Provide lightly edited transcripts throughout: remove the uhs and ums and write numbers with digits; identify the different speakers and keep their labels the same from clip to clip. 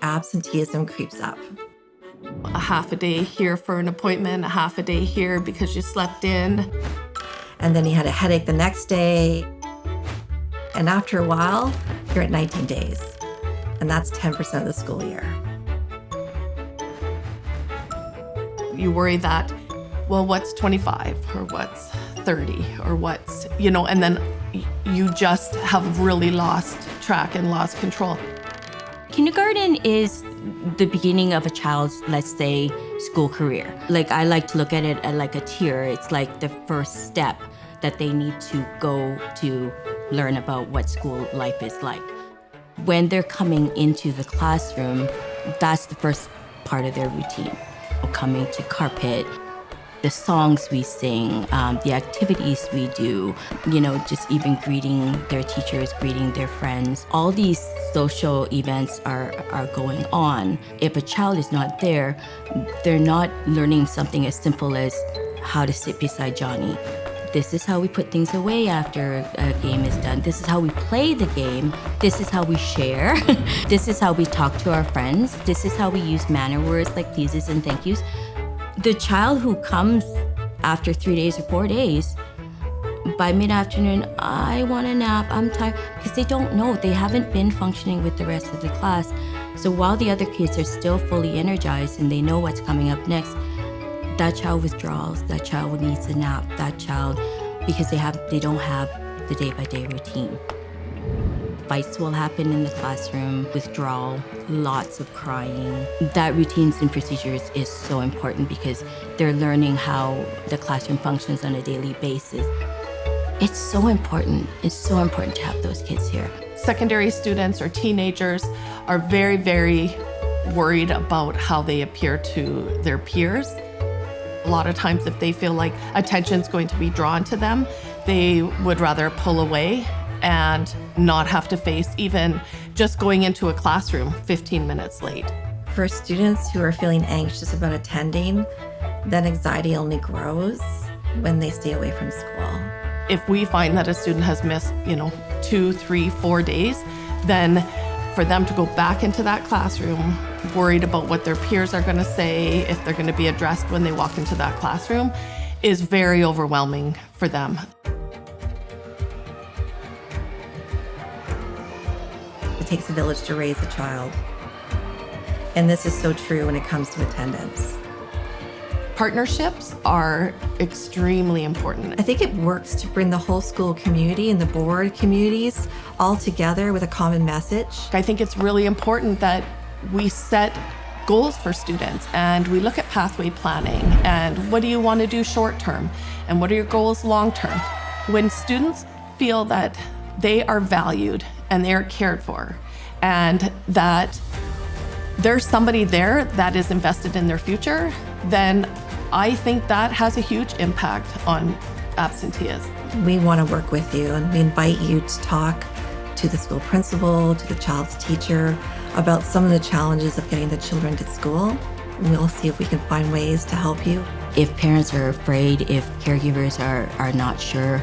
Speaker 1: absenteeism creeps up.
Speaker 2: A half a day here for an appointment, a half a day here because you slept in.
Speaker 1: And then he had a headache the next day. And after a while, you're at 19 days. And that's 10% of the school year.
Speaker 2: You worry that, well, what's 25 or what's 30 or what's, and then you just have really lost track and lost control.
Speaker 3: Kindergarten is the beginning of a child's, let's say, school career. Like, I like to look at it as like a tier. It's like the first step that they need to go to learn about what school life is like. When they're coming into the classroom, that's the first part of their routine. Coming to carpet, the songs we sing, the activities we do, just even greeting their teachers, greeting their friends. All these social events are going on. If a child is not there, they're not learning something as simple as how to sit beside Johnny. This is how we put things away after a game is done. This is how we play the game. This is how we share. This is how we talk to our friends. This is how we use manner words like pleases and thank yous. The child who comes after 3 days or 4 days, by mid-afternoon, I want a nap, I'm tired, because they don't know. They haven't been functioning with the rest of the class. So while the other kids are still fully energized and they know what's coming up next, that child withdraws, that child needs a nap, that child, because they don't have the day-by-day routine. Fights will happen in the classroom, withdrawal, lots of crying. That routines and procedures is so important because they're learning how the classroom functions on a daily basis. It's so important. It's so important to have those kids here.
Speaker 2: Secondary students or teenagers are very, very worried about how they appear to their peers. A lot of times if they feel like attention's going to be drawn to them, they would rather pull away and not have to face even just going into a classroom 15 minutes late.
Speaker 1: For students who are feeling anxious about attending, then anxiety only grows when they stay away from school.
Speaker 2: If we find that a student has missed, 2, 3, 4 days, then for them to go back into that classroom, worried about what their peers are going to say, if they're going to be addressed when they walk into that classroom, is very overwhelming for them.
Speaker 1: It takes a village to raise a child. And this is so true when it comes to attendance.
Speaker 2: Partnerships are extremely important.
Speaker 1: I think it works to bring the whole school community and the board communities all together with a common message.
Speaker 2: I think it's really important that we set goals for students and we look at pathway planning and what do you want to do short term and what are your goals long term. When students feel that they are valued and they are cared for and that there's somebody there that is invested in their future, then I think that has a huge impact on absenteeism.
Speaker 1: We want to work with you and we invite you to talk to the school principal, to the child's teacher about some of the challenges of getting the children to school. We'll see if we can find ways to help you.
Speaker 3: If parents are afraid, if caregivers are not sure,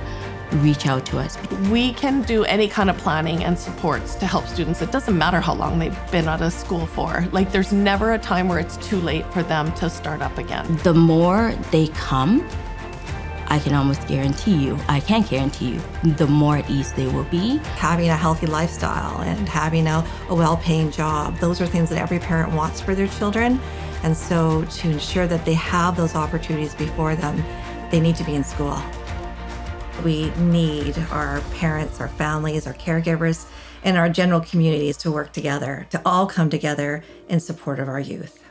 Speaker 3: reach out to us.
Speaker 2: We can do any kind of planning and supports to help students. It doesn't matter how long they've been out of school for. Like, there's never a time where it's too late for them to start up again.
Speaker 3: The more they come, I can almost guarantee you, I can't guarantee you, the more at ease they will be.
Speaker 1: Having a healthy lifestyle and having a well-paying job, those are things that every parent wants for their children. And so to ensure that they have those opportunities before them, they need to be in school. We need our parents, our families, our caregivers, and our general communities to work together, to all come together in support of our youth.